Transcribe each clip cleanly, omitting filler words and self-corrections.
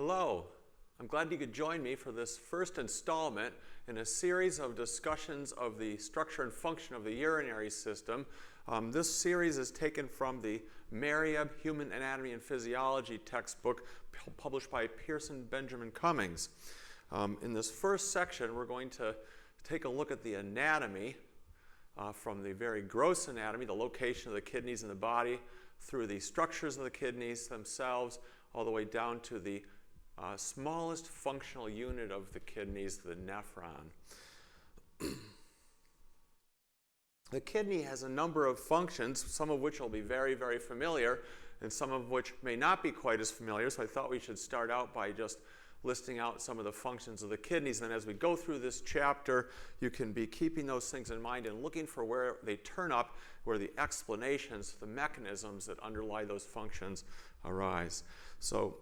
Hello, I'm glad you could join me for this first installment in a series of discussions of the structure and function of the urinary system. This series is taken from the Merriam Human Anatomy and Physiology textbook published by Pearson Benjamin Cummings. In this first section, we're going to take a look at the anatomy from the very gross anatomy, the location of the kidneys in the body, through the structures of the kidneys themselves, all the way down to the smallest functional unit of the kidneys, the nephron. The kidney has a number of functions, some of which will be very, very familiar, and some of which may not be quite as familiar, so I thought we should start out by just listing out some of the functions of the kidneys. And then as we go through this chapter, you can be keeping those things in mind and looking for where they turn up, where the explanations, the mechanisms that underlie those functions arise. So,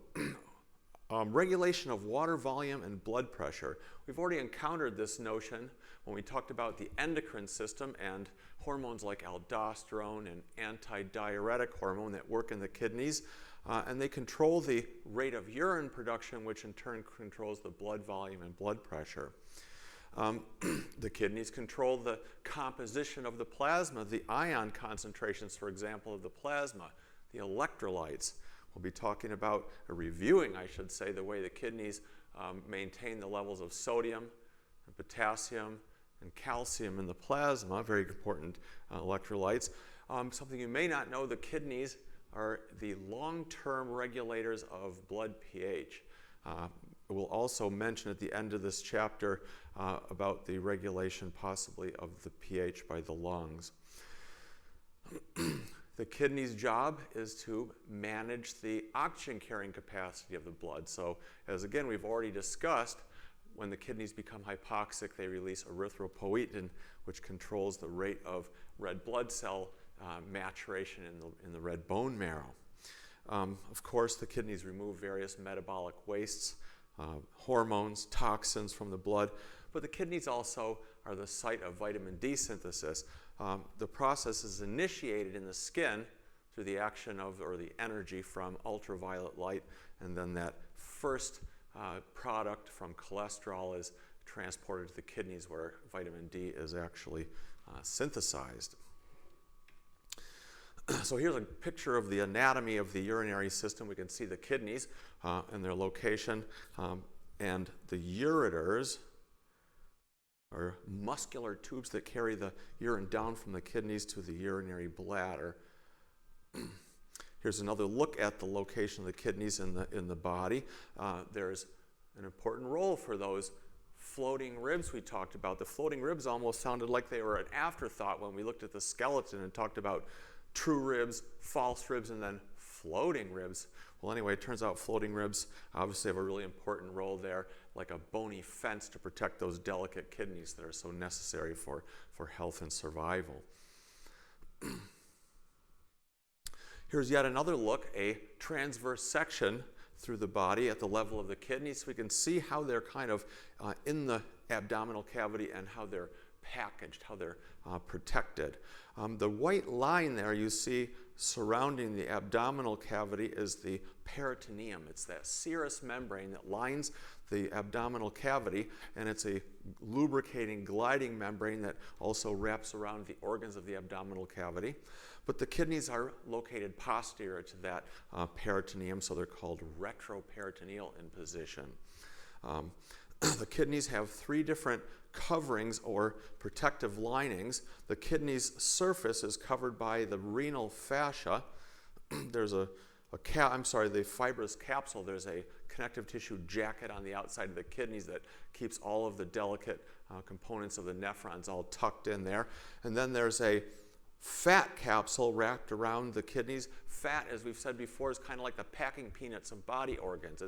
regulation of water volume and blood pressure. We've already encountered this notion when we talked about the endocrine system and hormones like aldosterone and antidiuretic hormone that work in the kidneys. And they control the rate of urine production, which in turn controls the blood volume and blood pressure. The kidneys control the composition of the plasma, the ion concentrations, for example, of the plasma, the electrolytes. We'll be talking about, or reviewing, I should say, the way the kidneys maintain the levels of sodium and potassium and calcium in the plasma, very important electrolytes. Something you may not know, the kidneys are the long-term regulators of blood pH. We'll also mention at the end of this chapter about the regulation possibly of the pH by the lungs. The kidney's job is to manage the oxygen carrying capacity of the blood. So as again we've already discussed, when the kidneys become hypoxic, they release erythropoietin, which controls the rate of red blood cell maturation in the red bone marrow. Of course, the kidneys remove various metabolic wastes, hormones, toxins from the blood, but the kidneys also are the site of vitamin D synthesis. The process is initiated in the skin through the action of, or the energy from ultraviolet light, and then that first product from cholesterol is transported to the kidneys where vitamin D is actually synthesized. So here's a picture of the anatomy of the urinary system. We can see the kidneys and their location, and the ureters are muscular tubes that carry the urine down from the kidneys to the urinary bladder. Here's another look at the location of the kidneys in the body. There's an important role for those floating ribs we talked about. The floating ribs almost sounded like they were an afterthought when we looked at the skeleton and talked about true ribs, false ribs, and then floating ribs. Well, anyway, it turns out floating ribs obviously have a really important role there, like a bony fence to protect those delicate kidneys that are so necessary for health and survival. Here's yet another look, a transverse section through the body at the level of the kidneys. So we can see how they're kind of in the abdominal cavity and how they're packaged, how they're protected. The white line there you see surrounding the abdominal cavity is the peritoneum. It's that serous membrane that lines the abdominal cavity, and it's a lubricating, gliding membrane that also wraps around the organs of the abdominal cavity. But the kidneys are located posterior to that peritoneum, so they're called retroperitoneal in position. The kidneys have three different coverings or protective linings. The kidney's surface is covered by the renal fascia. There's the fibrous capsule. There's a connective tissue jacket on the outside of the kidneys that keeps all of the delicate components of the nephrons all tucked in there. And then there's a fat capsule wrapped around the kidneys. Fat, as we've said before, is kind of like the packing peanuts of body organs.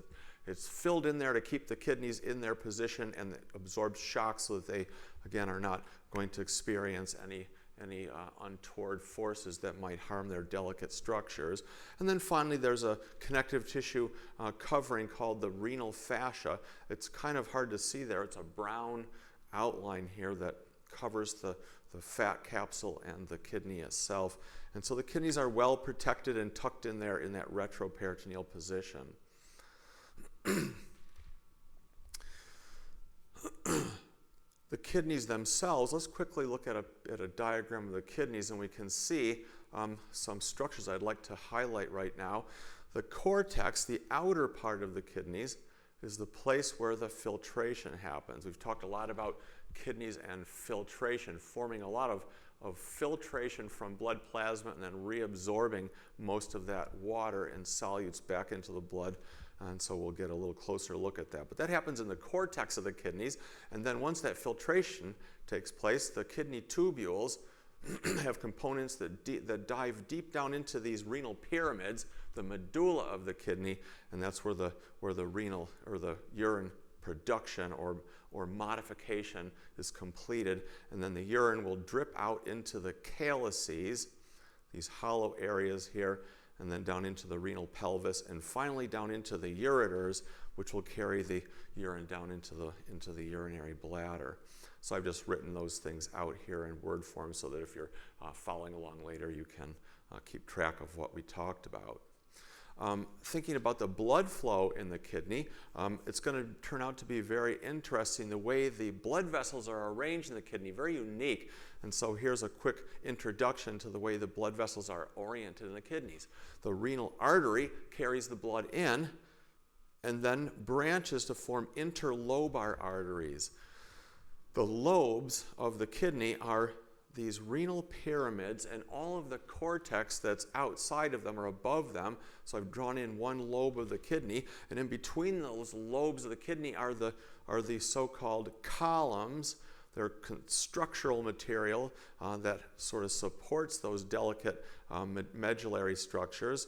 It's filled in there to keep the kidneys in their position, and it absorbs shock so that they, again, are not going to experience any untoward forces that might harm their delicate structures. And then finally, there's a connective tissue covering called the renal fascia. It's kind of hard to see there. It's a brown outline here that covers the fat capsule and the kidney itself. And so the kidneys are well protected and tucked in there in that retroperitoneal position. The kidneys themselves, let's quickly look at a diagram of the kidneys, and we can see some structures I'd like to highlight right now. The cortex, the outer part of the kidneys, is the place where the filtration happens. We've talked a lot about kidneys and filtration, forming a lot of filtration from blood plasma and then reabsorbing most of that water and solutes back into the blood. And so we'll get a little closer look at that. But that happens in the cortex of the kidneys. And then once that filtration takes place, the kidney tubules have components that dive deep down into these renal pyramids, the medulla of the kidney, and that's where the renal or the urine production or modification is completed. And then the urine will drip out into the calyces, these hollow areas here, and then down into the renal pelvis, and finally down into the ureters, which will carry the urine down into the urinary bladder. So I've just written those things out here in word form so that if you're following along later, you can keep track of what we talked about. Thinking about the blood flow in the kidney, it's going to turn out to be very interesting the way the blood vessels are arranged in the kidney, very unique. And so here's a quick introduction to the way the blood vessels are oriented in the kidneys. The renal artery carries the blood in and then branches to form interlobar arteries. The lobes of the kidney are these renal pyramids, and all of the cortex that's outside of them or above them. So I've drawn in one lobe of the kidney, and in between those lobes of the kidney are the so-called columns. They're structural material that sort of supports those delicate medullary structures.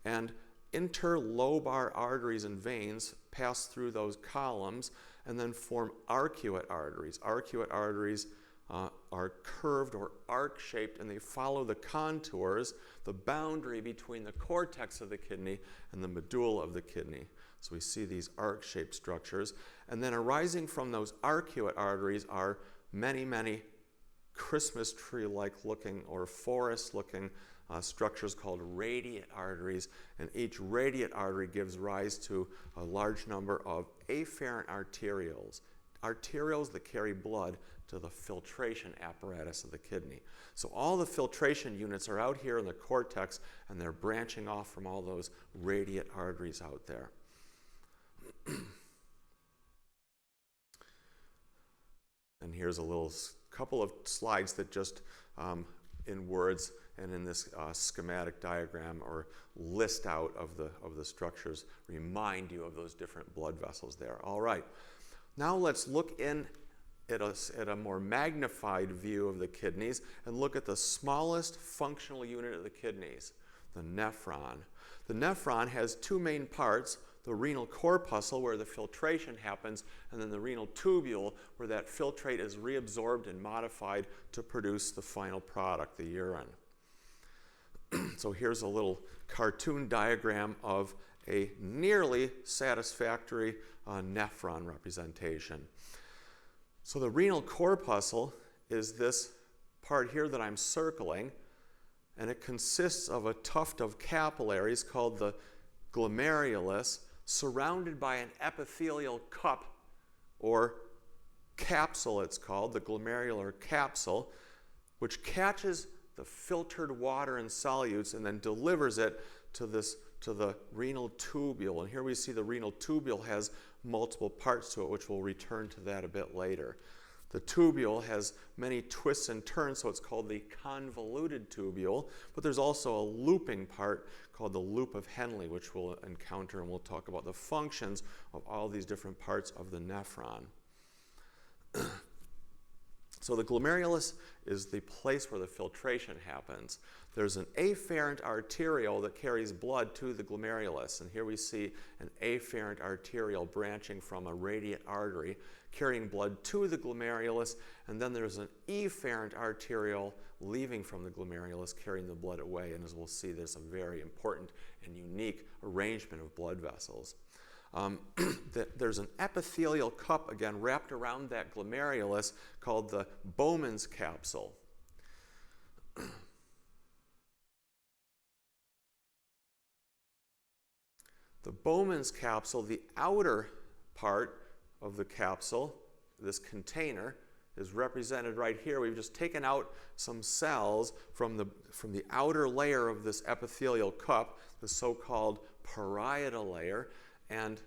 And interlobar arteries and veins pass through those columns and then form arcuate arteries. Arcuate arteries are curved or arc-shaped, and they follow the contours, the boundary between the cortex of the kidney and the medulla of the kidney. So we see these arc-shaped structures. And then arising from those arcuate arteries are many, many Christmas tree-like looking or forest-looking structures called radiate arteries. And each radiate artery gives rise to a large number of afferent arterioles, arterioles that carry blood to the filtration apparatus of the kidney. So all the filtration units are out here in the cortex, and they're branching off from all those radiate arteries out there. And here's a couple of slides that just in words and in this schematic diagram or list out of the structures remind you of those different blood vessels there. All right, now let's look in at a more magnified view of the kidneys and look at the smallest functional unit of the kidneys, the nephron. The nephron has two main parts: the renal corpuscle, where the filtration happens, and then the renal tubule, where that filtrate is reabsorbed and modified to produce the final product, the urine. So here's a little cartoon diagram of a nearly satisfactory nephron representation. So the renal corpuscle is this part here that I'm circling, and it consists of a tuft of capillaries called the Glomerulus, surrounded by an epithelial cup, or capsule it's called, the glomerular capsule, which catches the filtered water and solutes and then delivers it to the renal tubule. And here we see the renal tubule has multiple parts to it, which we'll return to that a bit later. The tubule has many twists and turns, so it's called the convoluted tubule, but there's also a looping part called the loop of Henle, which we'll encounter, and we'll talk about the functions of all these different parts of the nephron. So the glomerulus is the place where the filtration happens. There's an afferent arteriole that carries blood to the glomerulus, and here we see an afferent arteriole branching from a radiate artery, carrying blood to the glomerulus, and then there's an efferent arteriole leaving from the glomerulus, carrying the blood away, and as we'll see, there's a very important and unique arrangement of blood vessels. There's an epithelial cup, again, wrapped around that glomerulus called the Bowman's capsule. The Bowman's capsule, the outer part of the capsule, this container, is represented right here. We've just taken out some cells from the outer layer of this epithelial cup, the so-called parietal layer, and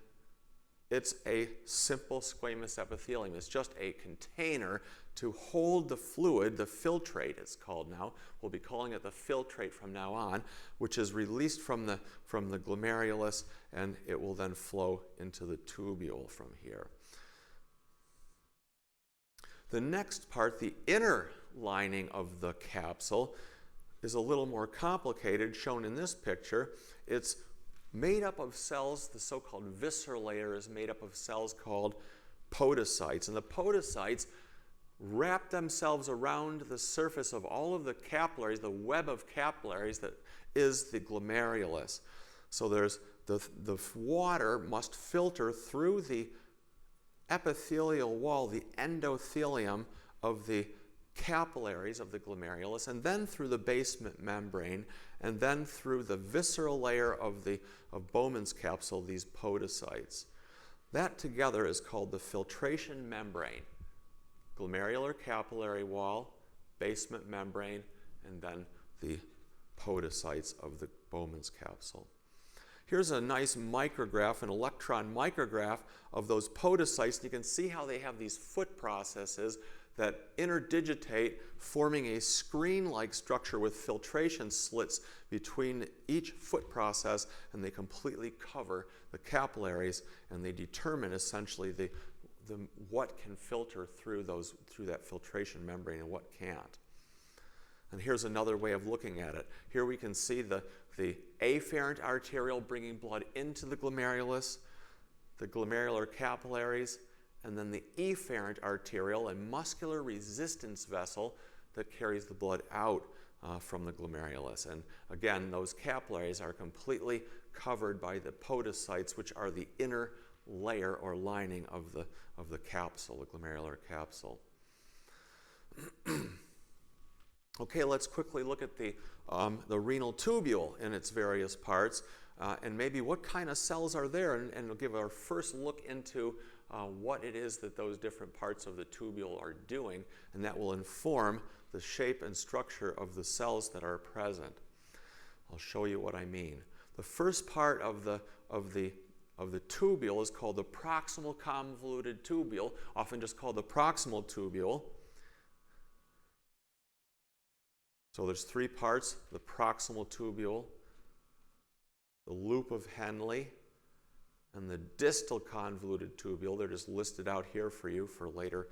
it's a simple squamous epithelium. It's just a container to hold the fluid, the filtrate it's called now. We'll be calling it the filtrate from now on, which is released from the glomerulus, and it will then flow into the tubule from here. The next part, the inner lining of the capsule, is a little more complicated, shown in this picture. It's made up of cells. The so-called visceral layer is made up of cells called podocytes. And the podocytes wrap themselves around the surface of all of the capillaries, the web of capillaries that is the glomerulus. So there's the water must filter through the epithelial wall, the endothelium of the capillaries of the glomerulus, and then through the basement membrane, and then through the visceral layer of Bowman's capsule, these podocytes. That together is called the filtration membrane. Glomerular capillary wall, basement membrane, and then the podocytes of the Bowman's capsule. Here's a nice micrograph, an electron micrograph of those podocytes. You can see how they have these foot processes that interdigitate, forming a screen-like structure with filtration slits between each foot process, and they completely cover the capillaries, and they determine essentially what can filter through that filtration membrane and what can't. And here's another way of looking at it. Here we can see the afferent arteriole bringing blood into the glomerulus, the glomerular capillaries, and then the efferent arteriole, a muscular resistance vessel that carries the blood out from the glomerulus. And again, those capillaries are completely covered by the podocytes, which are the inner layer or lining of the capsule, the glomerular capsule. Okay, let's quickly look at the renal tubule in its various parts, and maybe what kind of cells are there, and we'll give our first look into what it is that those different parts of the tubule are doing, and that will inform the shape and structure of the cells that are present. I'll show you what I mean. The first part of the tubule is called the proximal convoluted tubule, often just called the proximal tubule. So there's three parts: the proximal tubule, the loop of Henle, and the distal convoluted tubule. They're just listed out here for you for later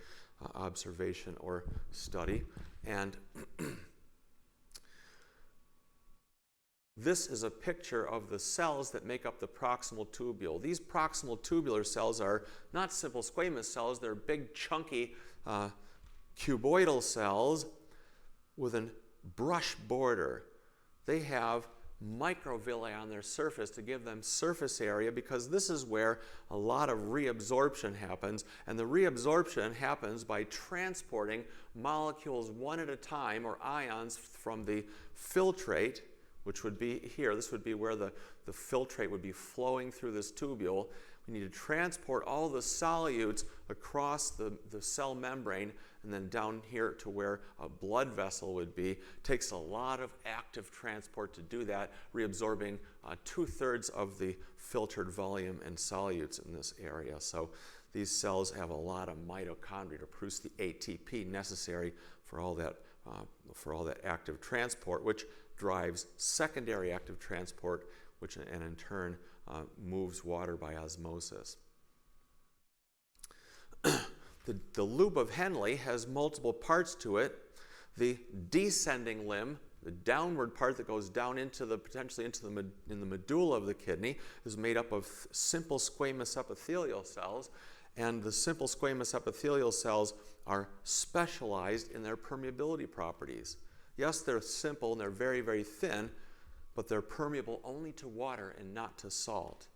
observation or study. And this is a picture of the cells that make up the proximal tubule. These proximal tubular cells are not simple squamous cells. They're big, chunky, cuboidal cells with a brush border. They have microvilli on their surface to give them surface area, because this is where a lot of reabsorption happens, and the reabsorption happens by transporting molecules one at a time, or ions, from the filtrate, which would be here. This would be where the filtrate would be flowing through this tubule. We need to transport all the solutes across the cell membrane and then down here to where a blood vessel would be. It takes a lot of active transport to do that, reabsorbing 2/3 of the filtered volume and solutes in this area. So these cells have a lot of mitochondria to produce the ATP necessary for all that active transport, which drives secondary active transport, which and in turn moves water by osmosis. The loop of Henle has multiple parts to it. The descending limb, the downward part that goes down potentially into the medulla of the kidney, is made up of simple squamous epithelial cells, and the simple squamous epithelial cells are specialized in their permeability properties. Yes, they're simple and they're very, very thin, but they're permeable only to water and not to salt.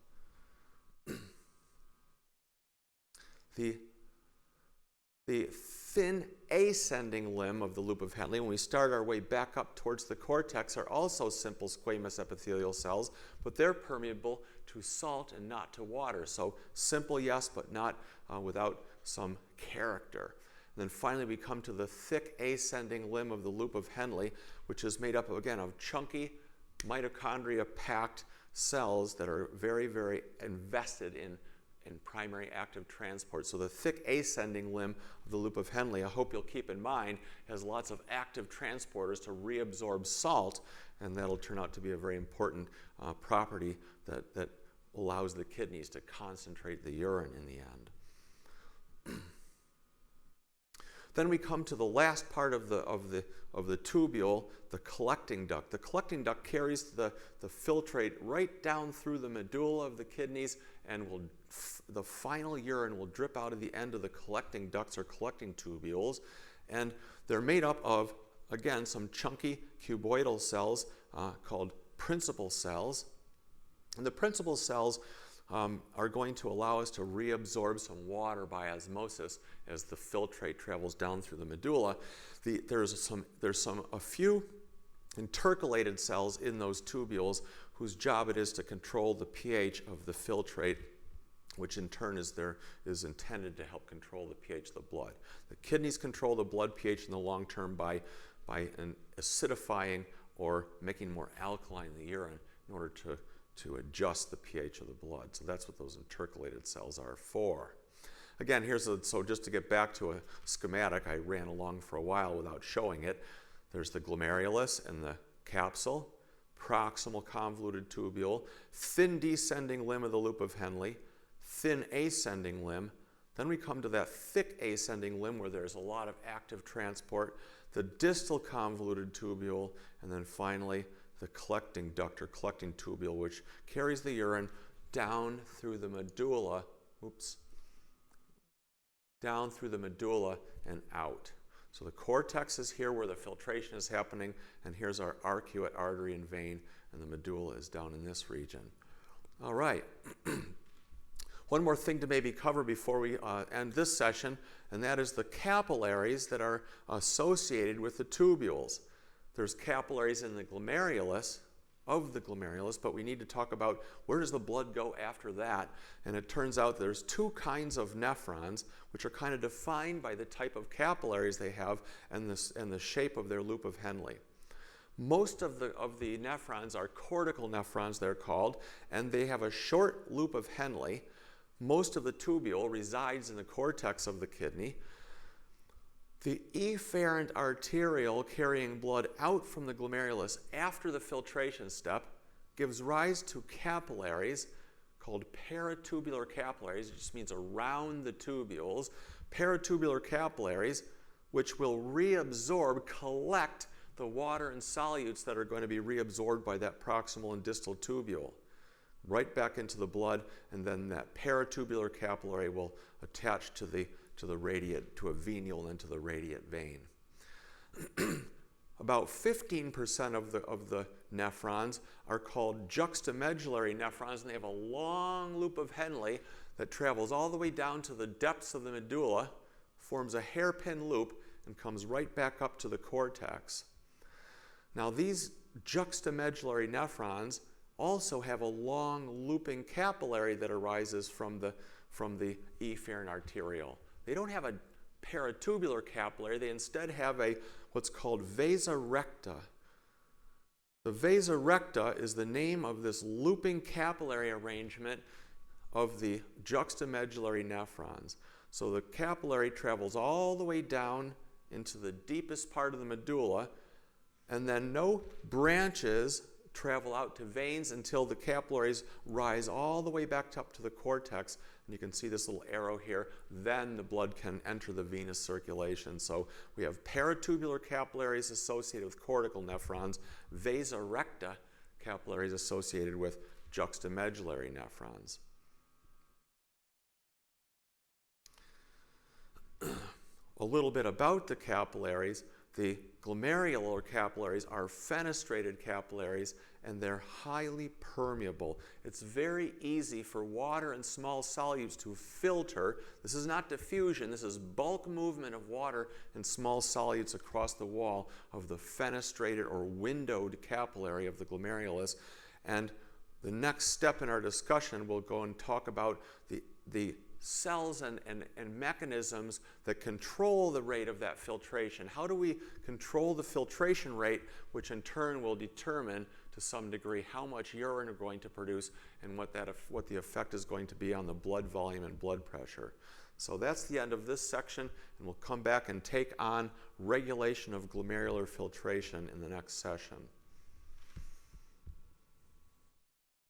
The thin ascending limb of the loop of Henle, when we start our way back up towards the cortex, are also simple squamous epithelial cells, but they're permeable to salt and not to water. So simple, yes, but not without some character. And then finally we come to the thick ascending limb of the loop of Henle, which is made up, again, of chunky mitochondria-packed cells that are very, very invested in primary active transport. So the thick ascending limb of the loop of Henle, I hope you'll keep in mind, has lots of active transporters to reabsorb salt, and that'll turn out to be a very important property that allows the kidneys to concentrate the urine in the end. Then we come to the last part of the tubule, the collecting duct. The collecting duct carries the filtrate right down through the medulla of the kidneys, and the final urine will drip out of the end of the collecting ducts or collecting tubules. And they're made up of, again, some chunky cuboidal cells called principal cells. And the principal cells are going to allow us to reabsorb some water by osmosis as the filtrate travels down through the medulla. There's a few intercalated cells in those tubules whose job it is to control the pH of the filtrate, which in turn is intended to help control the pH of the blood. The kidneys control the blood pH in the long term by acidifying or making more alkaline the urine in order to adjust the pH of the blood. So that's what those intercalated cells are for. Again, so just to get back to a schematic, I ran along for a while without showing it. There's the glomerulus and the capsule, proximal convoluted tubule, thin descending limb of the loop of Henle, thin ascending limb. Then we come to that thick ascending limb where there's a lot of active transport, the distal convoluted tubule, and then finally the collecting duct or collecting tubule, which carries the urine down through the medulla, down through the medulla and out. So the cortex is here where the filtration is happening, and here's our arcuate artery and vein, and the medulla is down in this region. All right. One more thing to maybe cover before we end this session, and that is the capillaries that are associated with the tubules. There's capillaries in the glomerulus, but we need to talk about where does the blood go after that. And it turns out there's two kinds of nephrons, which are kind of defined by the type of capillaries they have and the shape of their loop of Henle. Most of the nephrons are cortical nephrons, they're called, and they have a short loop of Henle. Most of the tubule resides in the cortex of the kidney. The efferent arteriole carrying blood out from the glomerulus after the filtration step gives rise to capillaries called paratubular capillaries. It just means around the tubules. Paratubular capillaries, which will collect the water and solutes that are going to be reabsorbed by that proximal and distal tubule right back into the blood, and then that paratubular capillary will attach to a venule and then to the radiate vein. About 15% of the nephrons are called juxtamedullary nephrons, and they have a long loop of Henle that travels all the way down to the depths of the medulla, forms a hairpin loop, and comes right back up to the cortex. Now these juxtamedullary nephrons also have a long looping capillary that arises from the efferent arteriole. They don't have a paratubular capillary. They instead have what's called vasa recta. The vasa recta is the name of this looping capillary arrangement of the juxtamedullary nephrons. So the capillary travels all the way down into the deepest part of the medulla, and then no branches travel out to veins until the capillaries rise all the way back up to the cortex. And you can see this little arrow here. Then the blood can enter the venous circulation. So we have paratubular capillaries associated with cortical nephrons, vasa recta capillaries associated with juxtamedullary nephrons. A little bit about the capillaries. The glomerular capillaries are fenestrated capillaries, and they're highly permeable. It's very easy for water and small solutes to filter. This is not diffusion. This is bulk movement of water and small solutes across the wall of the fenestrated or windowed capillary of the glomerulus. And The next step in our discussion, we'll go and talk about the cells and mechanisms that control the rate of that filtration. How do we control the filtration rate, which in turn will determine to some degree how much urine we're going to produce and what the effect is going to be on the blood volume and blood pressure. So that's the end of this section, and we'll come back and take on regulation of glomerular filtration in the next session.